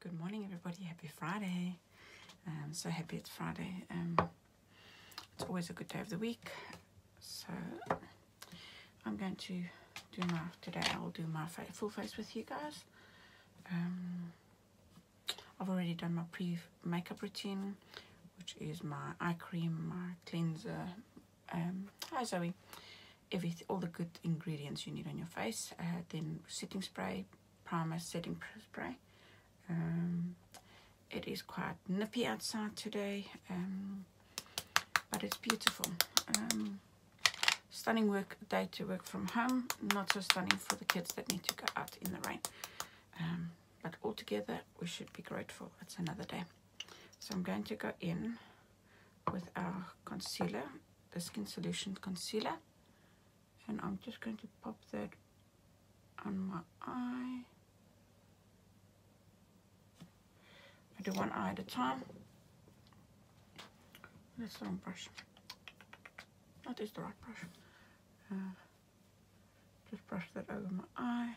Good morning, everybody. Happy Friday. I'm so happy it's Friday. It's always a good day of the week. So I'm going to do today I'll do my full face with you guys. I've already done my pre-makeup routine, which is my eye cream, my cleanser, hi Zoe, all the good ingredients you need on your face. Then setting spray, primer, setting spray. It is quite nippy outside today, but it's beautiful. Stunning day to work from home, not so stunning for the kids that need to go out in the rain. But altogether, we should be grateful. It's another day. So I'm going to go in with our concealer, the Skin Solutions concealer, and I'm just going to pop that on my eye. I do one eye at a time. That's the wrong brush. That is the right brush. Just brush that over my eye.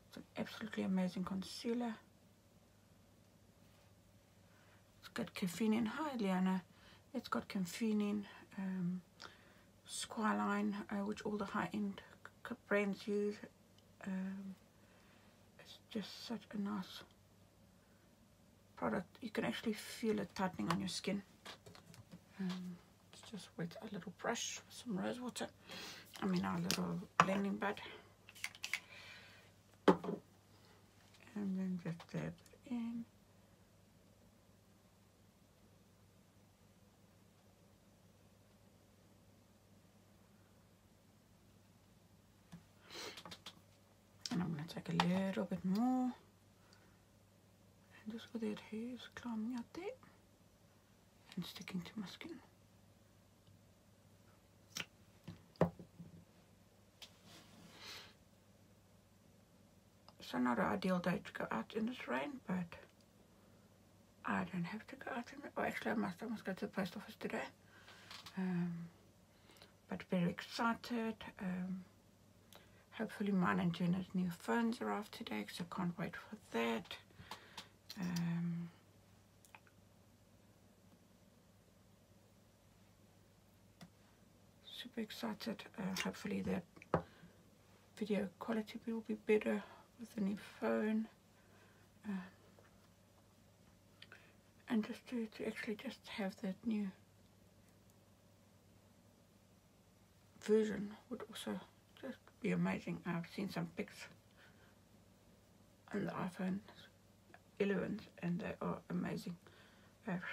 It's an absolutely amazing concealer. It's got caffeine in. Hi, Liana. It's got caffeine in, squalane, which all the high-end brands use. It's just such a nice product. You can actually feel it tightening on your skin. Let's just wet a little brush with some rose water. Our little blending bud. And then just dab it in. And I'm going to take a little bit more. And just where that hair is climbing out there and sticking to my skin. So not an ideal day to go out in this rain, but I don't have to go out in it. Oh, actually I must go to the post office today. But very excited. Hopefully mine and Jenna's new phones arrive today, because I can't wait for that. Super excited. Hopefully that video quality will be better with the new phone. And just to actually just have that new version would also just be amazing. I've seen some pics on the iPhone 11 and they are amazing.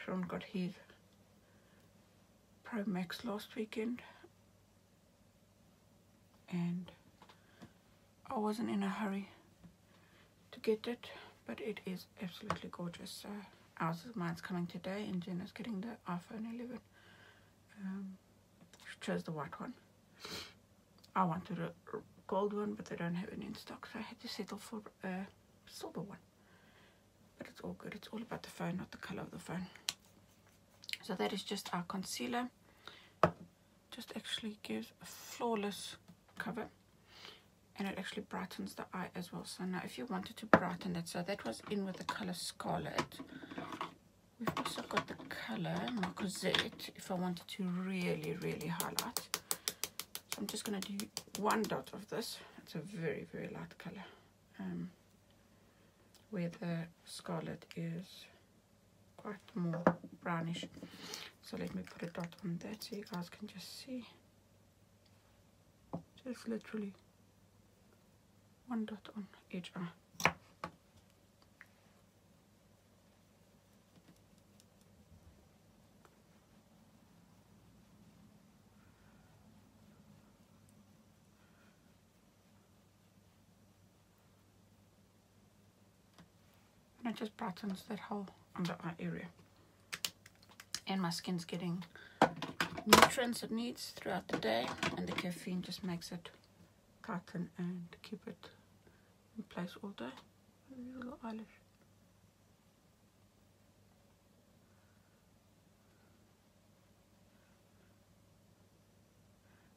Sean got his Pro Max last weekend and I wasn't in a hurry to get it, but it is absolutely gorgeous. So mine's coming today and Jenna's getting the iPhone 11. She chose the white one. I wanted a gold one, but they don't have it in stock, so I had to settle for a silver one. But it's all good. It's all about the phone, not the color of the phone. So that is just our concealer. Just actually gives a flawless cover, and it actually brightens the eye as well. So now if you wanted to brighten it, so that was in with the color Scarlet. We've also got the color Marcozette if I wanted to really, really highlight. So I'm just going to do one dot of this. It's a very, very light color. Where the Scarlet is quite more brownish. So let me put a dot on that so you guys can just see. Just literally one dot on each eye. And it just brightens that whole under eye area. And my skin's getting nutrients it needs throughout the day, and the caffeine just makes it tighten and keep it in place all day. Little eyelash.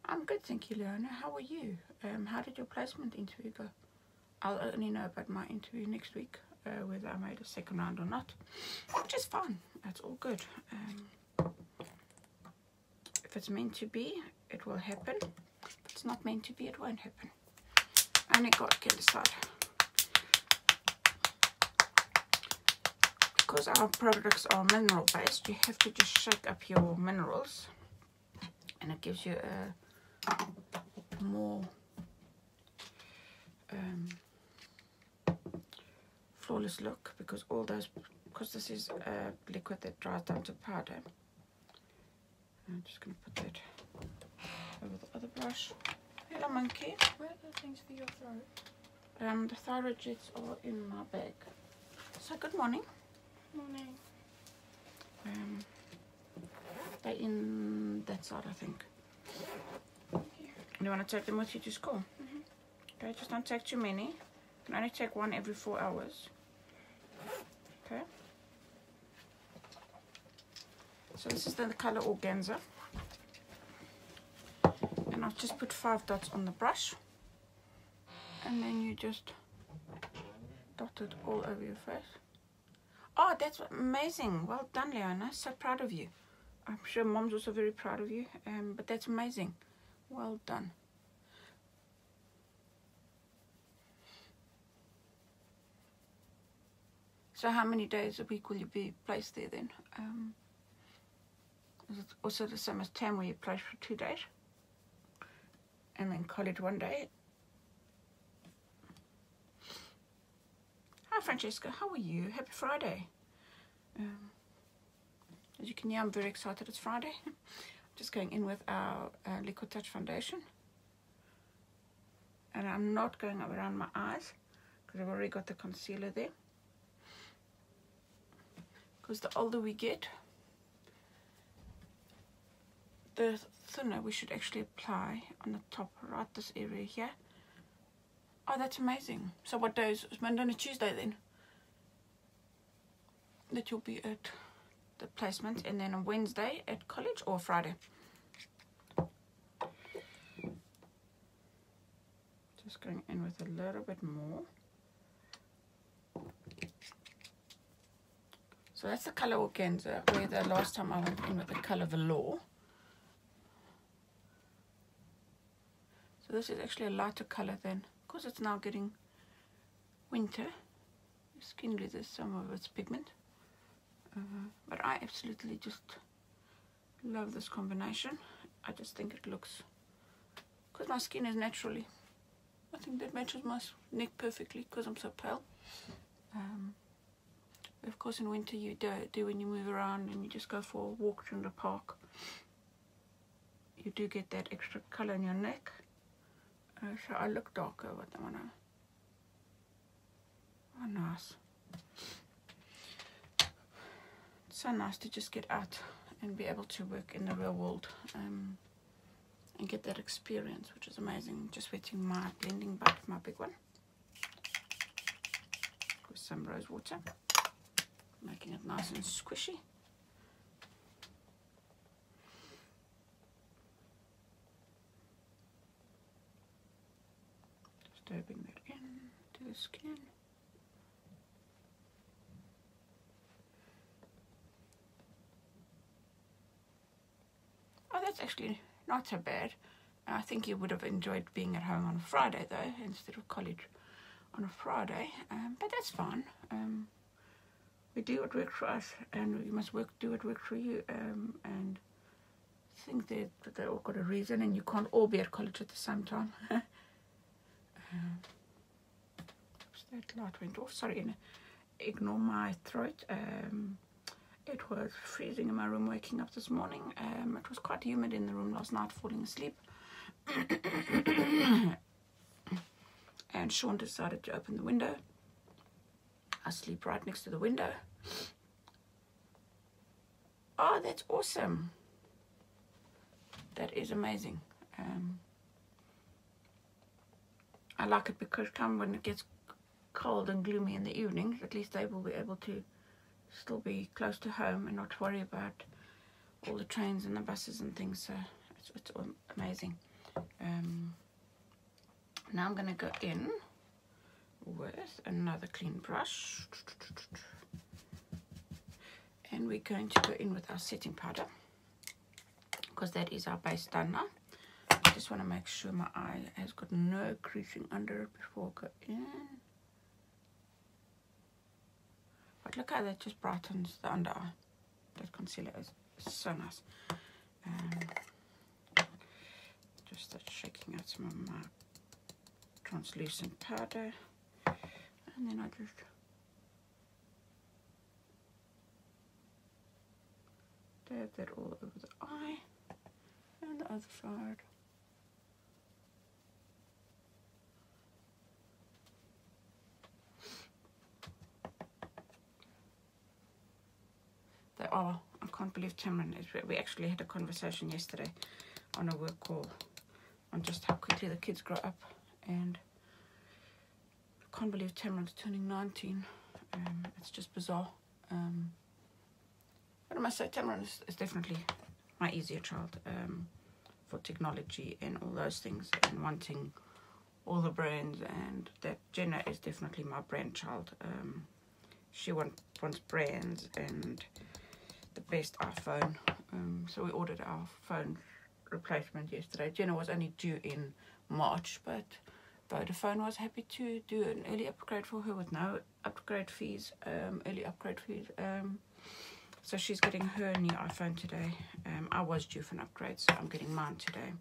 I'm good, thank you, Leona. How are you? How did your placement interview go? I'll only know about my interview next week, whether I made a second round or not, which is fine. That's all good. If it's meant to be, it will happen. If it's not meant to be, it won't happen. Only God can decide. Because our products are mineral based, you have to just shake up your minerals, and it gives you a more flawless look, because all those, because this is a liquid that dries down to powder. I'm just going to put that over the other brush. Hello, monkey. Where are the things for your throat? The thyroid jets are in my bag. So good morning. Morning. They're in that side, I think. You want to take them with you to school? Okay, just don't take too many. You can only take one every 4 hours. Okay. So this is the color Organza. And I've just put 5 dots on the brush. And then you just dot it all over your face. Oh, that's amazing. Well done, Leona. So proud of you. I'm sure Mom's also very proud of you. But that's amazing. Well done. So how many days a week will you be placed there then? Is it also the same as Tam, where you place for 2 days? And then college 1 day? Hi Francesca, how are you? Happy Friday. As you can hear, I'm very excited it's Friday. Just going in with our Liquid Touch foundation. And I'm not going around my eyes, because I've already got the concealer there. Because the older we get, the thinner we should actually apply on the top, right this area here. Oh, that's amazing. So what day is Monday and Tuesday then? That you'll be at the placement, and then on Wednesday at college, or Friday? Just going in with a little bit more. So that's the color Organza, where the last time I went in with the color Velour. So this is actually a lighter color than, because it's now getting winter, your skin loses some of its pigment. But I absolutely just love this combination. I just think it looks, because my skin is naturally, I think that matches my neck perfectly, because I'm so pale. Of course, in winter you do when you move around and you just go for a walk through the park, you do get that extra color in your neck. So I look darker with them on. Oh, nice. It's so nice to just get out and be able to work in the real world, and get that experience, which is amazing. Just wetting my blending bud, my big one, with some rose water, making it nice and squishy. Just dabbing that into the skin. Oh, that's actually not so bad. I think you would have enjoyed being at home on a Friday though, instead of college on a Friday, but that's fine. We do what works for us, and we must do what works for you, and I think that they all got a reason, and you can't all be at college at the same time. Oops, that light went off. Sorry, ignore my throat. It was freezing in my room waking up this morning. It was quite humid in the room last night falling asleep. And Sean decided to open the window. I sleep right next to the window. Oh, that's awesome. That is amazing. I like it because when it gets cold and gloomy in the evenings, at least they will be able to still be close to home and not worry about all the trains and the buses and things. So it's amazing. Now I'm going to go in with another clean brush. And we're going to go in with our setting powder, because that is our base done now. I just want to make sure my eye has got no creasing under it before I go in. But look how that just brightens the under eye. That concealer is so nice. Just start shaking out some of my translucent powder, and then I just dab that all over the eye and the other side. They are, I can't believe Tamron is, we actually had a conversation yesterday on a work call on just how quickly the kids grow up, and I can't believe Tamron's turning 19. It's just bizarre. But I must say Tamron is definitely my easier child for technology and all those things, and wanting all the brands, and that Jenna is definitely my brand child. She wants brands and the best iPhone. So we ordered our phone replacement yesterday. Jenna was only due in March, but Vodafone was happy to do an early upgrade for her with no upgrade fees, early upgrade fees. So she's getting her new iPhone today. I was due for an upgrade, so I'm getting mine today.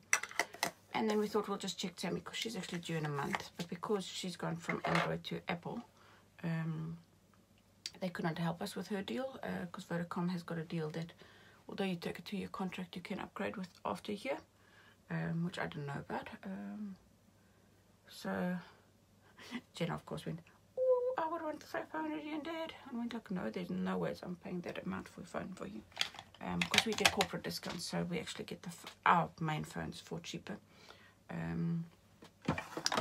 And then we thought we'll just check Tammy, because she's actually due in a month. But because she's gone from Android to Apple, they couldn't help us with her deal, because Vodacom has got a deal that although you take a 2-year contract, you can upgrade with after a year, which I didn't know about. So Jenna, of course, went, "Oh, I would want the same phone as you and Dad." And I went like, "No, there's no ways I'm paying that amount for a phone for you." Because we get corporate discounts, so we actually get our main phones for cheaper.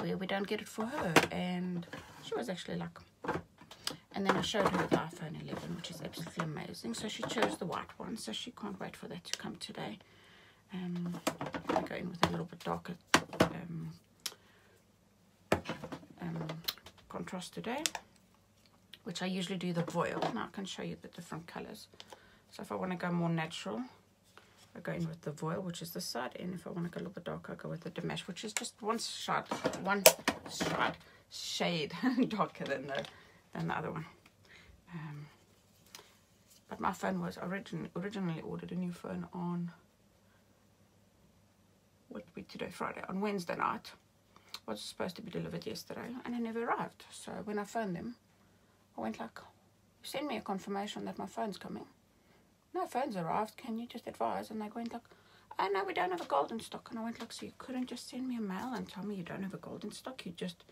We don't get it for her, and she was actually like. And then I showed her the iPhone 11, which is absolutely amazing. So she chose the white one, so she can't wait for that to come today. I go in with a little bit darker contrast today, which I usually do the voile. Now I can show you the different colors. So if I want to go more natural, I go in with the voile, which is this side, and if I want to go a little bit darker, I go with the Damash, which is just one shade darker than the other one. But my phone was originally ordered a new phone on what week today, Friday, on Wednesday night. Was supposed to be delivered yesterday, and it never arrived. So when I phoned them, I went like, "Send me a confirmation that my phone's coming." "No phone's arrived, can you just advise?" And they went like, "Oh no, we don't have a gold in stock." And I went like, "So you couldn't just send me a mail and tell me you don't have a gold in stock? You just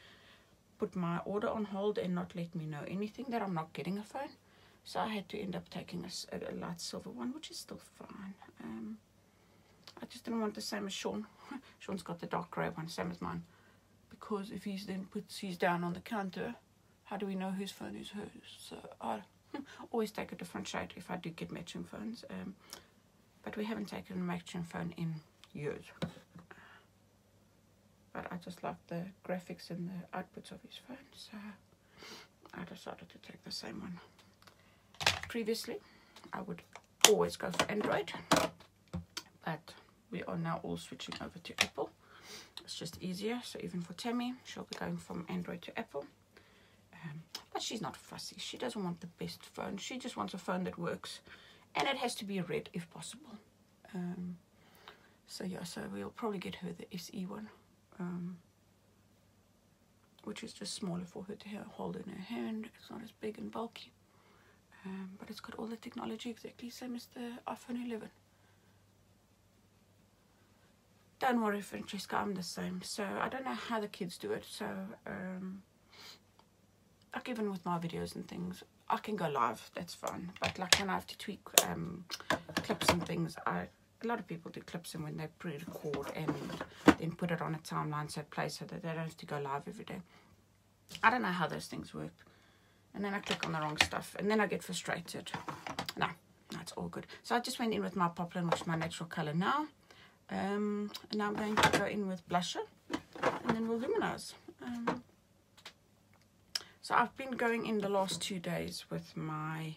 put my order on hold and not let me know anything that I'm not getting a phone?" So I had to end up taking a light silver one, which is still fine. I just didn't want the same as Sean. Sean's got the dark grey one, same as mine. Because if he then puts his down on the counter, how do we know whose phone is hers? So I always take a different shade if I do get matching phones. But we haven't taken a matching phone in years. But I just like the graphics and the outputs of his phone, so I decided to take the same one. Previously, I would always go for Android, but we are now all switching over to Apple. It's just easier. So even for Tammy, she'll be going from Android to Apple. But she's not fussy. She doesn't want the best phone. She just wants a phone that works, and it has to be red if possible. So yeah, so we'll probably get her the SE one, which is just smaller for her to hold in her hand. It's not as big and bulky, but it's got all the technology exactly same as the iPhone 11. Don't worry, Francesca, I'm the same. So I don't know how the kids do it. So like even with my videos and things, I can go live, that's fine. But like when I have to tweak clips and things, a lot of people do clips and when they pre-record and then put it on a timeline so it plays so that they don't have to go live every day. I don't know how those things work. And then I click on the wrong stuff and then I get frustrated. No, it's all good. So I just went in with my Poplin, which is my natural color now. And now I'm going to go in with blusher and then we'll luminize. So I've been going in the last 2 days with my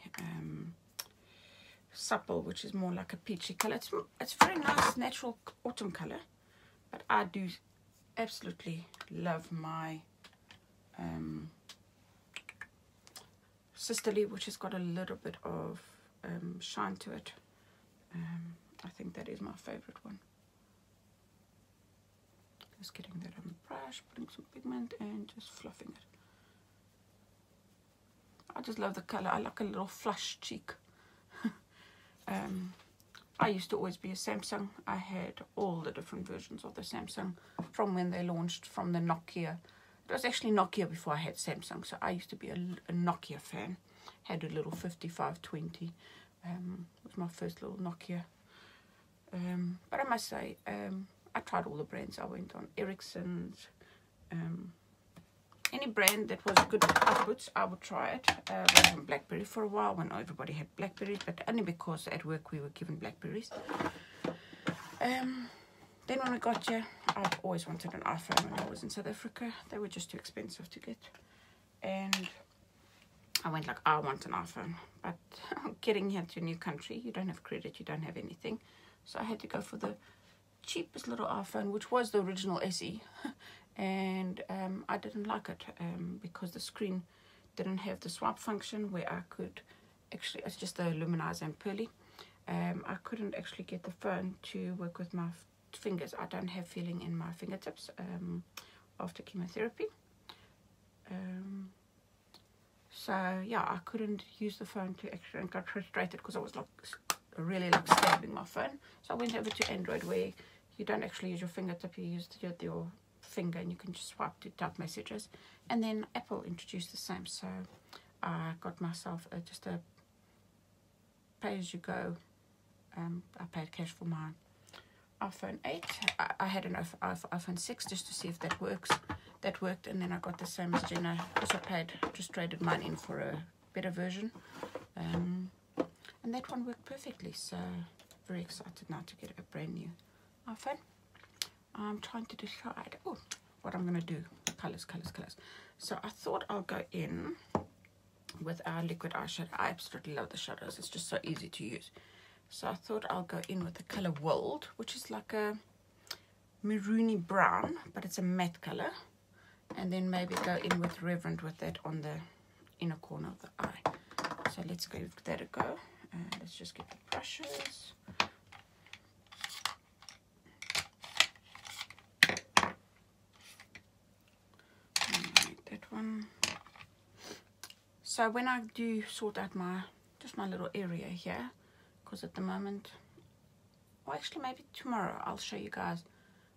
Supple, which is more like a peachy color. It's very nice, natural autumn color, but I do absolutely love my Sisterly, which has got a little bit of shine to it. I think that is my favorite one. Just getting that on the brush, putting some pigment and just fluffing it. I just love the color. I like a little flush cheek. I used to always be a Samsung. I had all the different versions of the Samsung from when they launched, from the Nokia. It was actually Nokia before I had Samsung, so I used to be a Nokia fan. Had a little 5520. Was my first little Nokia. But I must say, I tried all the brands. I went on Ericsson's. Any brand that was good outputs, I would try it. I was on BlackBerry for a while when everybody had BlackBerries, but only because at work we were given BlackBerries. Then when I got here, I've always wanted an iPhone when I was in South Africa. They were just too expensive to get. And I went like, I want an iPhone. But getting here to a new country, you don't have credit, you don't have anything. So I had to go for the cheapest little iPhone, which was the original SE. And I didn't like it because the screen didn't have the swipe function where I could actually, it's just the luminizer and pearly. I couldn't actually get the phone to work with my fingers. I don't have feeling in my fingertips after chemotherapy. So yeah, I couldn't use the phone to actually, and got frustrated because I was like really like stabbing my phone. So I went over to Android where you don't actually use your fingertip, you use your finger and you can just swipe to type messages. And then Apple introduced the same, so I got myself just a pay-as-you-go. I paid cash for my iPhone 8. I had an iPhone 6 just to see if that works. That worked, and then I got the same as Jenna. Also paid, just traded mine in for a better version, and that one worked perfectly. So very excited now to get a brand new iPhone. I'm trying to decide what I'm gonna do. Colors. So I thought I'll go in with our liquid eyeshadow. I absolutely love the shadows. It's just so easy to use. So I thought I'll go in with the color World, which is like a maroony brown, but it's a matte color. And then maybe go in with Reverend with that on the inner corner of the eye. So let's give that a go. Let's just get the brushes. That one. So when I do sort out just my little area here, because at the moment, or actually maybe tomorrow, I'll show you guys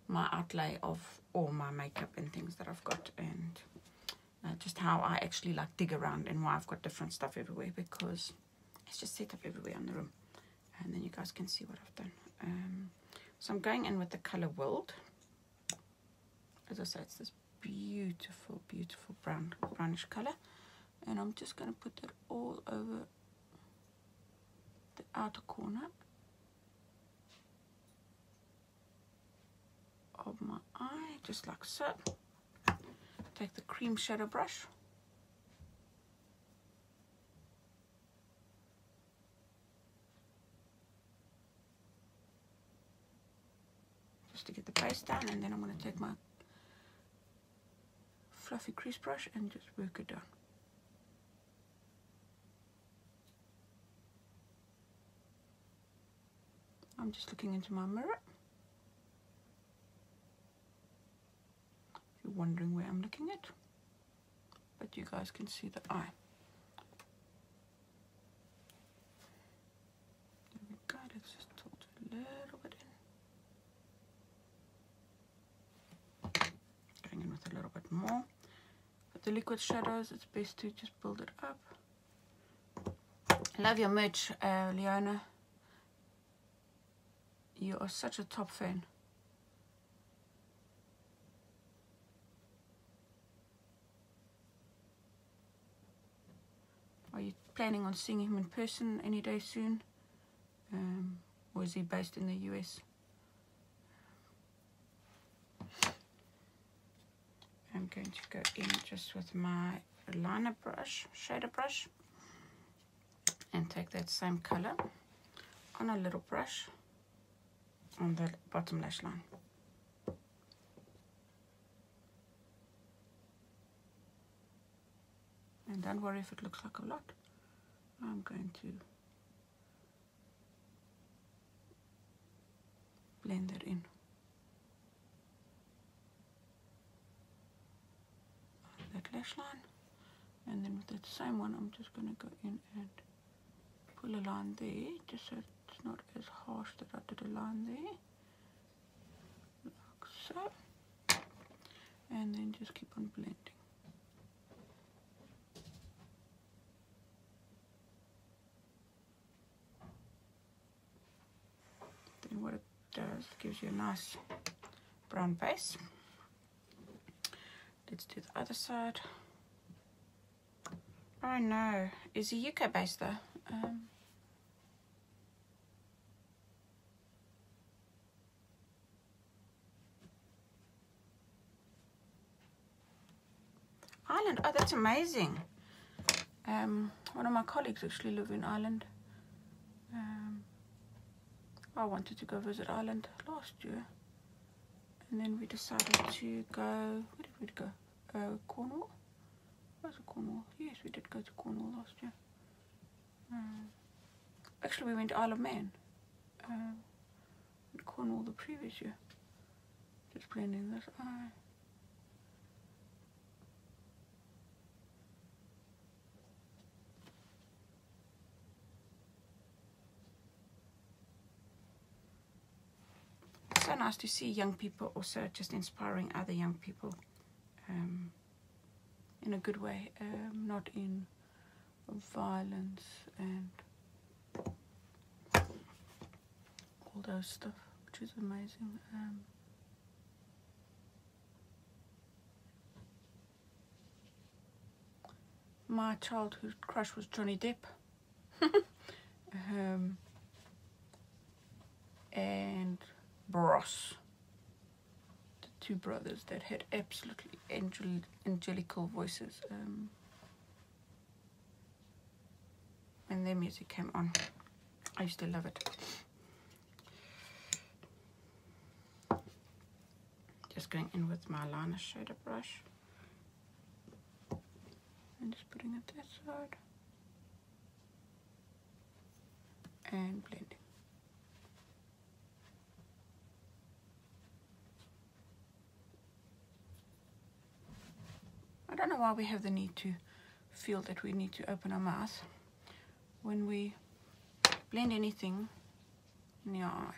my outlay of all my makeup and things that I've got, and just how I actually like dig around and why I've got different stuff everywhere, because it's just set up everywhere in the room, and then you guys can see what I've done. So I'm going in with the color World. As I say, it's this beautiful brownish color, and I'm just going to put that all over the outer corner of my eye, just like so. Take the cream shadow brush, just to get the base down, and then I'm going to take my fluffy crease brush and just work it down. I'm just looking into my mirror. If you're wondering where I'm looking at, but you guys can see the eye. There we go. Let's just tilt it a little bit in. Going in with a little bit more. With the liquid shadows, it's best to just build it up. Love your merch, Leona. You are such a top fan. Are you planning on seeing him in person any day soon? Or is he based in the US? I'm going to go in just with my a liner brush, shader brush, and take that same color on a little brush on the bottom lash line. And don't worry if it looks like a lot. I'm going to blend that in. That lash line, and then with that same one I'm just going to go in and pull a line there, just so it's not as harsh that I did a line there, like so, and then just keep on blending. Then what it does, it gives you a nice brown base. Let's do the other side. Oh no, is he UK based though? Ireland, oh that's amazing. One of my colleagues actually live in Ireland. I wanted to go visit Ireland last year, and then we decided to go, where did we go? Cornwall? Was it Cornwall? Yes, we did go to Cornwall last year. Actually, we went to Isle of Man. Cornwall the previous year. Just blending this eye. It's so nice to see young people also just inspiring other young people. In a good way, not in violence and all those stuff, which is amazing. My childhood crush was Johnny Depp. And Bros, the two brothers that had absolutely angelical voices. When their music came on, I used to love it. Just going in with my liner shader brush and just putting it that side and blending. I don't know why we have the need to feel that we need to open our mouth when we blend anything in the eye.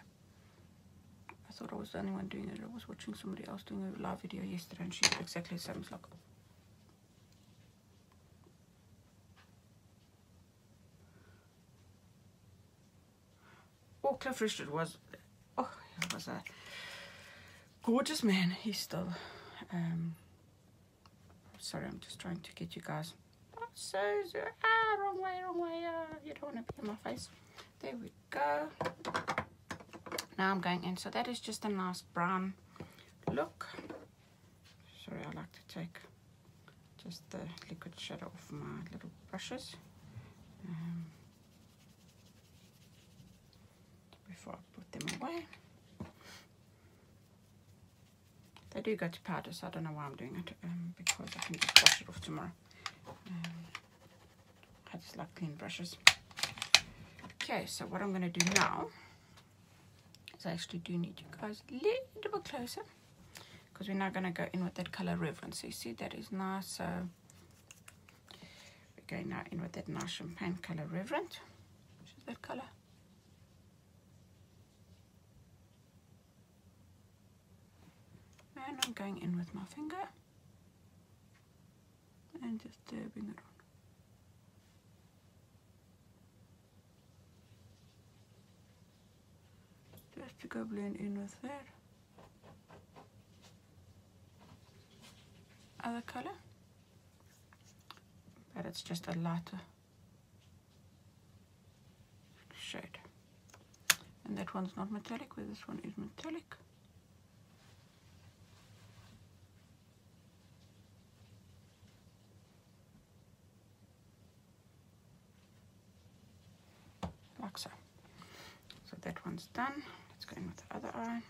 I thought I was the only one doing it. I was watching somebody else doing a live video yesterday and she did exactly the same. It's like, oh, Cliff Richard was, oh, he was a gorgeous man. He's still, sorry, I'm just trying to get you guys. So, wrong way, you don't want to be in my face. There we go. Now I'm going in. So that is just a nice brown look. Sorry, I like to take just the liquid shadow off my little brushes before I put them away. They do go to powder, so I don't know why I'm doing it, because I can just wash it off tomorrow. I just like clean brushes. Okay, so what I'm going to do now is I actually do need you guys a little bit closer, because we're now going to go in with that color Reverence. So you see that is nice. So we're going now in with that nice champagne color Reverent, which is that color. And I'm going in with my finger and just dabbing it on. Just to go blend in with that other color, but it's just a lighter shade. And that one's not metallic, where this one is metallic. that one's done. Let's go in with the other eye.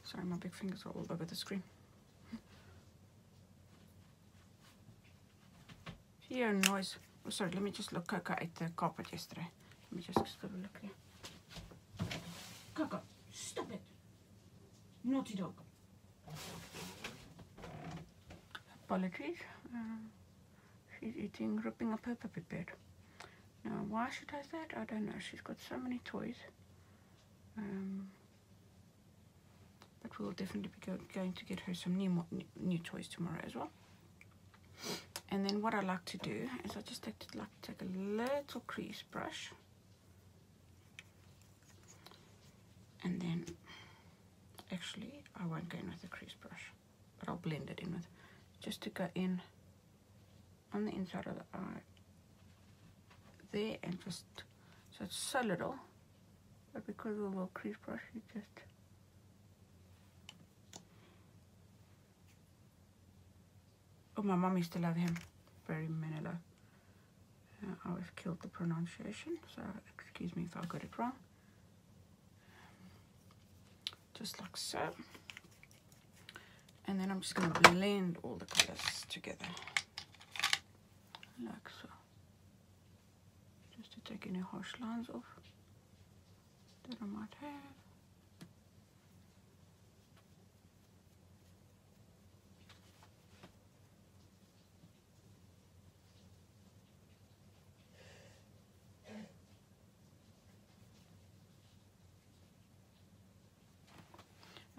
Sorry, my big fingers are all over the screen. If you hear a noise, oh sorry, let me just look. Coco ate the carpet yesterday. Let me just have a look here. Coco, stop it. Naughty dog. Apologies. She's ripping up her puppy bed. Now, why she does that, I don't know. She's got so many toys. But we'll definitely be going to get her some new toys tomorrow as well. And then what I like to do is I just like to take a little crease brush. And then, actually, I won't go in with the crease brush, but I'll blend it in with, just to go in on the inside of the eye there, and just, so it's so little, but because of the little crease brush, you just, oh, my mum used to love him, very Manilo. I always killed the pronunciation, so excuse me if I got it wrong. Just like so. And then I'm just going to blend all the colors together, like so, just to take any harsh lines off that I might have.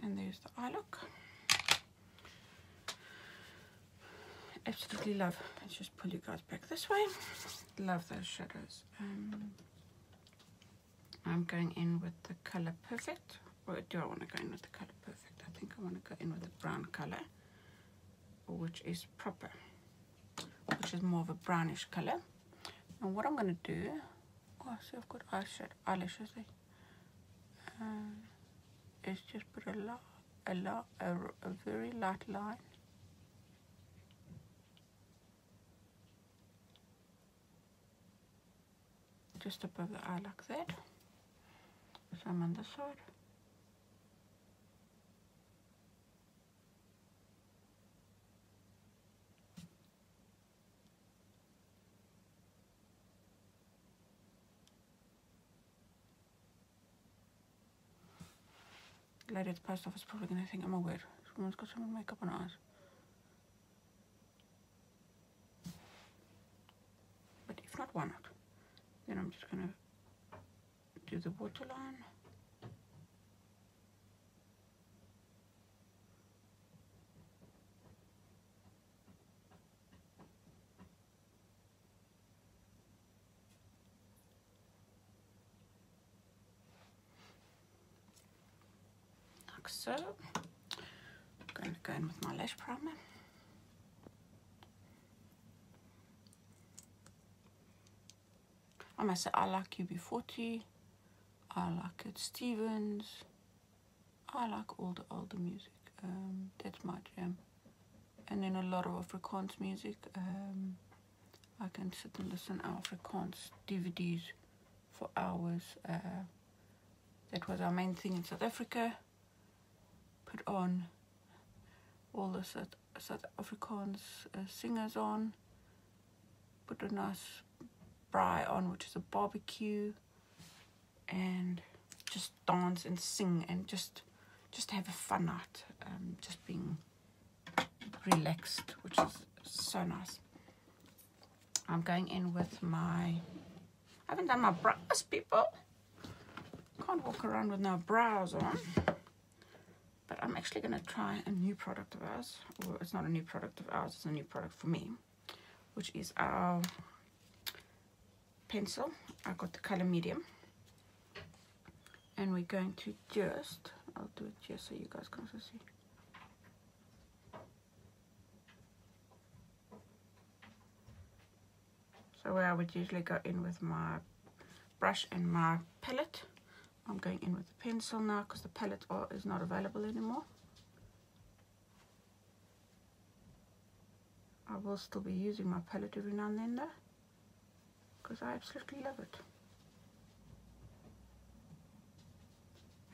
And there's the eye look. Absolutely love. Let's just pull you guys back this way. Love those shadows. I'm going in with the color Perfect. Or do I want to go in with the color Perfect? I think I want to go in with the brown color, which is Proper, which is more of a brownish color. And what I'm going to do, oh, see, I've got eyelashes there. Is just put a very light line just above the eye like that. Some on this side. Lady at the post office is probably going to think I'm a weird. This woman's got some makeup on her eyes. But if not, why not? Then I'm just going to do the waterline. Like so. I'm going to go in with my lash primer. I must say, I like UB40, I like Cat Stevens, I like all the older music, that's my jam. And then a lot of Afrikaans music, I can sit and listen to Afrikaans DVDs for hours. That was our main thing in South Africa. Put on all the South Afrikaans singers on, put a nice braai on, which is a barbecue, and just dance and sing and just have a fun night, just being relaxed, which is so nice. I'm going in with my, I haven't done my brows, people. Can't walk around with no brows on. But I'm actually going to try a new product of ours. Well, it's not a new product of ours, it's a new product for me, which is our pencil. I got the color medium. And we're going to just, I'll do it just so you guys can also see. So where I would usually go in with my brush and my palette, I'm going in with the pencil now because the palette is not available anymore. I will still be using my palette every now and then though, because I absolutely love it.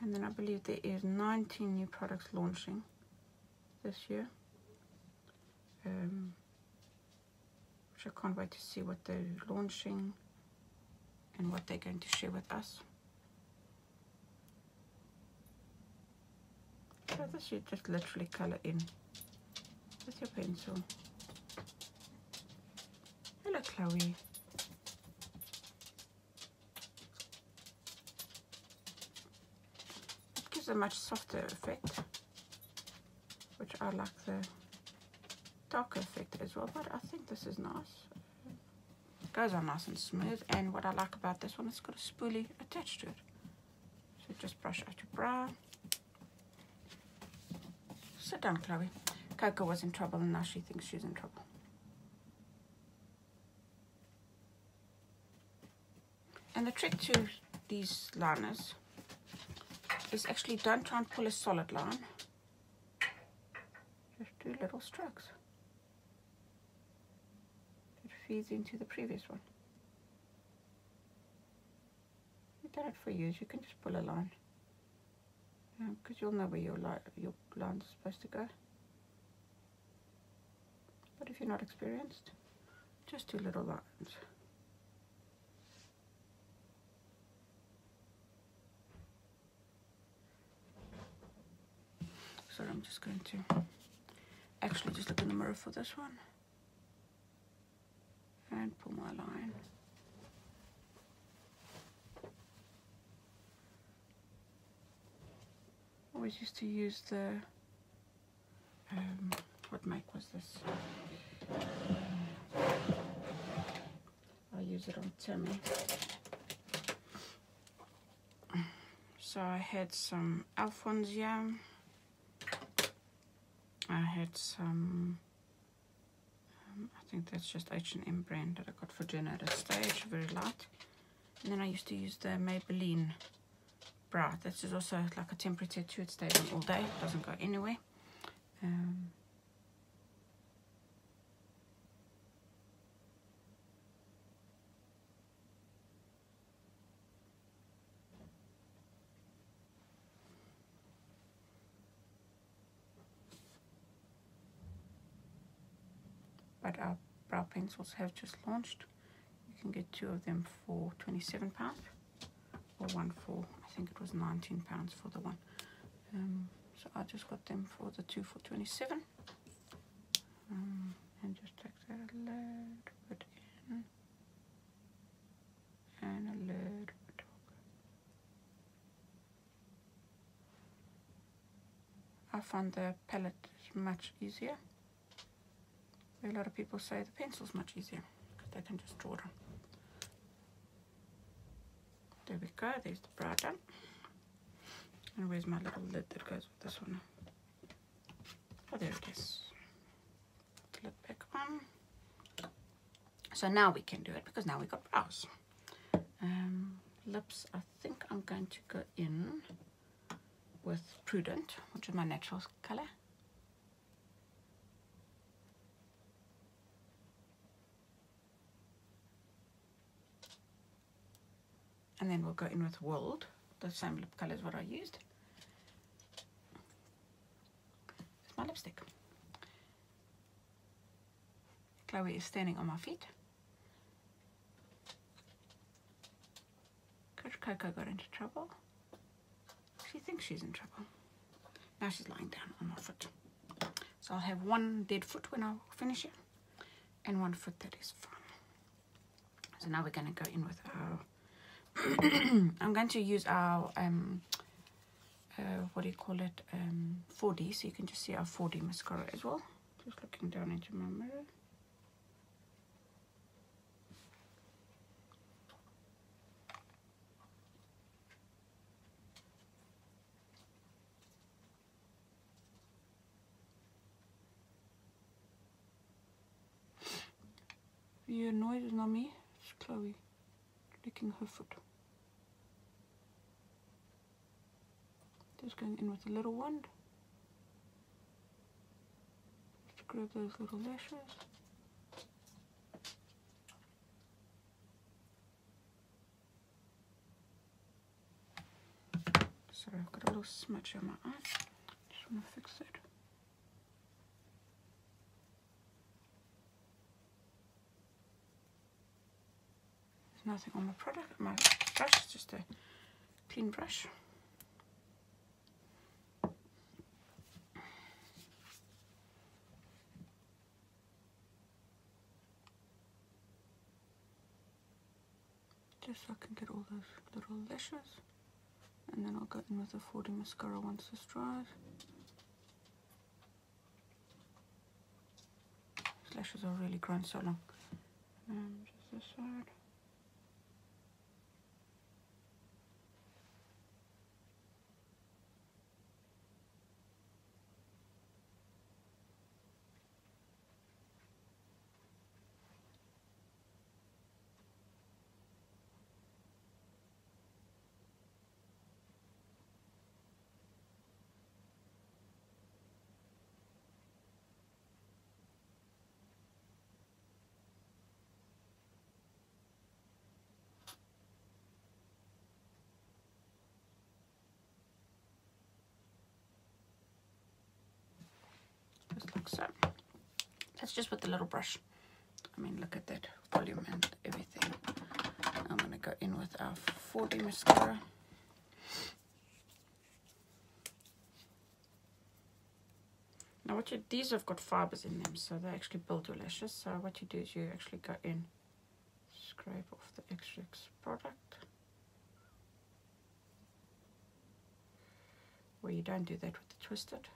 And then I believe there is 19 new products launching this year, which I can't wait to see what they're launching and what they're going to share with us. So this you just literally color in with your pencil. Hello, Chloe. It gives a much softer effect, which I like the darker effect as well, but I think this is nice. It goes on nice and smooth, and what I like about this one, it's got a spoolie attached to it. So just brush out your brow. Sit down, Chloe. Coco was in trouble and now she thinks she's in trouble. And the trick to these liners is actually don't try and pull a solid line. Just do little strokes. It feeds into the previous one. I've done it for years. You can just pull a line. Because you'll know where your line's supposed to go. But if you're not experienced, just do little lines. So I'm just going to actually just look in the mirror for this one and pull my line. Always used to use the what make was this? I use it on Timmy. So I had some Alphonsia. I had some, I think that's just H&M brand that I got for dinner at a stage, very light. And then I used to use the Maybelline brow. This is also like a temporary tattoo. It stays on all day, it doesn't go anywhere. But our brow pencils have just launched. You can get 2 of them for £27, or one for, I think it was £19 for the one. So I just got them for the 2 for 27. And just take that a little bit in and a little bit out. I find the palette is much easier. A lot of people say the pencil's much easier because they can just draw it on. There we go, there's the brow done. And where's my little lid that goes with this one? Oh, there it is. Put the lid back on. So now we can do it because now we've got brows. Lips, I think I'm going to go in with Prudent, which is my natural color. And then we'll go in with World, the same lip color as what I used. It's my lipstick. Chloe is standing on my feet. Coach Coco got into trouble. She thinks she's in trouble. Now she's lying down on my foot. So I'll have one dead foot when I finish it, and one foot that is fine. So now we're going to go in with our I'm going to use our, what do you call it, 4D, so you can just see our 4D mascara as well. Just looking down into my mirror. You annoyed? It's not me. It's Chloe licking her foot. Just going in with a little wand. Just grab those little lashes. Sorry, I've got a little smudge on my eye. Just want to fix it. There's nothing on my product, my brush, it's just a clean brush. Just so I can get all those little lashes. And then I'll go in with the 4D mascara once this dries. These lashes are really grown so long. Just this side. Just like so. That's just with the little brush. I mean, look at that volume and everything. I'm going to go in with our 4D mascara. Now what you, these have got fibers in them, so they actually build your lashes. So what you do is you actually go in, scrape off the extra product. Where you don't do that with the Twisted.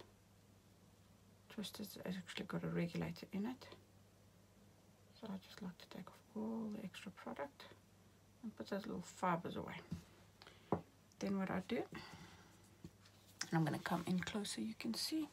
Twisted has actually got a regulator in it. So I just like to take off all the extra product and put those little fibers away. Then what I do, and I'm going to come in closer, you can see.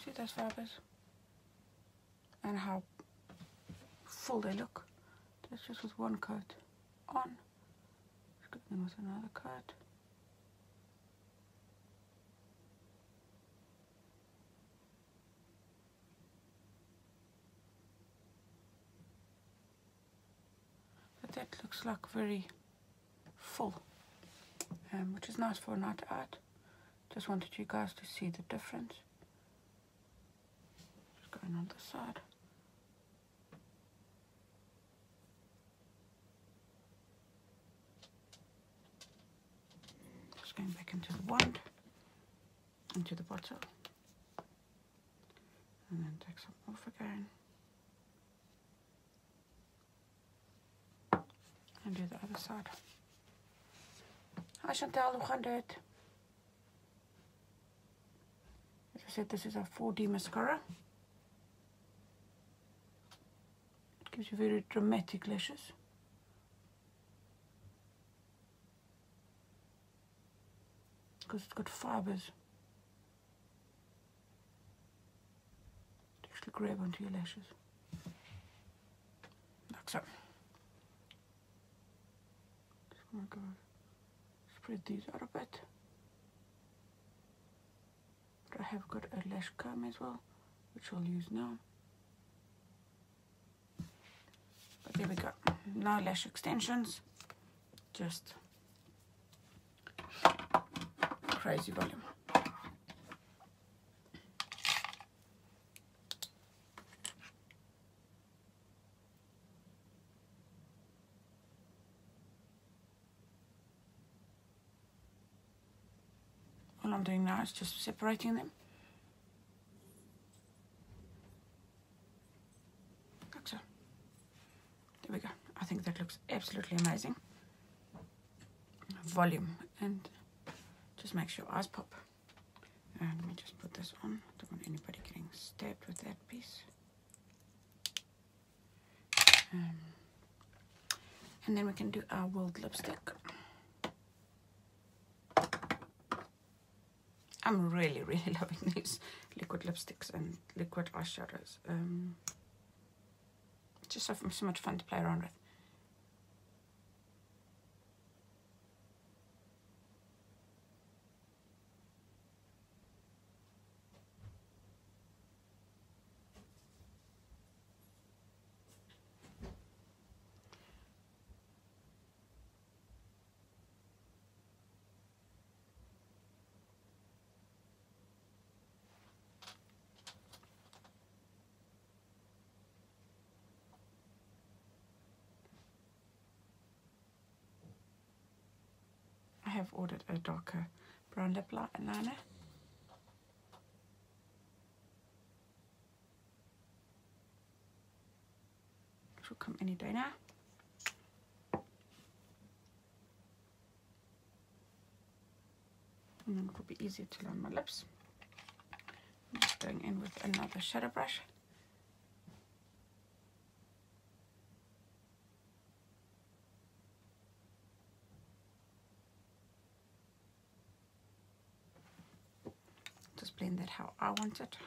See those fibers and how full they look. That's just with one coat on. Let's go in with another coat. But that looks like very full, which is nice for a night out. Just wanted you guys to see the difference. Going on the side. Just going back into the wand, into the bottle, and then take some off again, and do the other side. Hi Chantal, hoe gaan dit? As I said, this is our 4D mascara. Gives you very dramatic lashes. Because it's got fibers to actually grab onto your lashes. Like so. Just want to go spread these out a bit. But I have got a lash comb as well, which I'll use now. But there we go. No lash extensions, just crazy volume. All I'm doing now is just separating them. Like so. There we go. I think that looks absolutely amazing. Volume and just just makes your eyes pop. Let me just put this on. Don't want anybody getting stabbed with that piece. And then we can do our World lipstick. I'm really, really loving these liquid lipsticks and liquid eyeshadows. It's just so much fun to play around with. I have ordered a darker brown lip liner. It will come any day now. And then it will be easier to line my lips. I'm just going in with another shadow brush. Just blend that how I want it.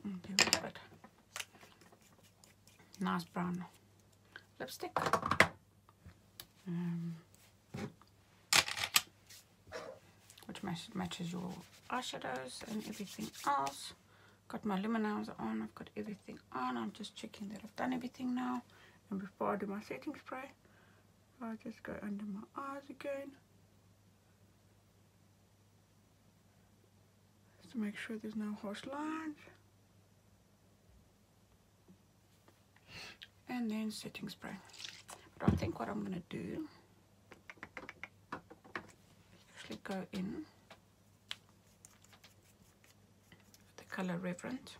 And there we have it. Nice brown lipstick. Which matches your eyeshadows and everything else. Got my luminous on, I've got everything on. I'm just checking that I've done everything now. And before I do my setting spray, I'll just go under my eyes again. Just to make sure there's no harsh lines. And then setting spray. But I think what I'm going to do is actually go in with the color Reverent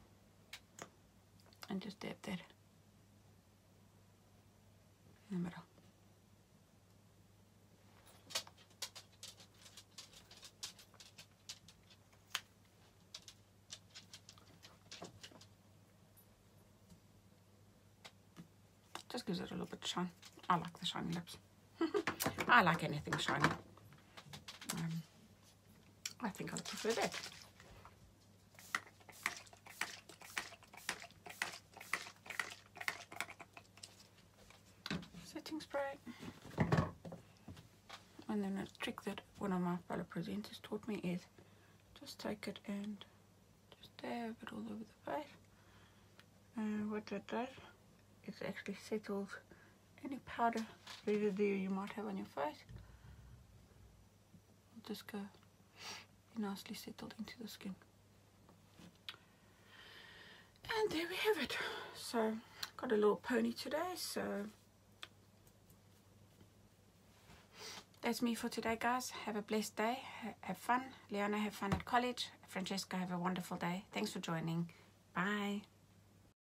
and just dab that in the middle. Just gives it a little bit of shine. I like the shiny lips. I like anything shiny. I think I'll prefer that. Setting spray. And then a trick that one of my fellow presenters taught me is just take it and just dab it all over the face. And what that does, it actually settles any powder residue you might have on your face. It'll just go nicely settled into the skin. And there we have it. So got a little pony today, so that's me for today, guys. Have a blessed day. Have fun. Liana, have fun at college. Francesca, have a wonderful day. Thanks for joining. Bye.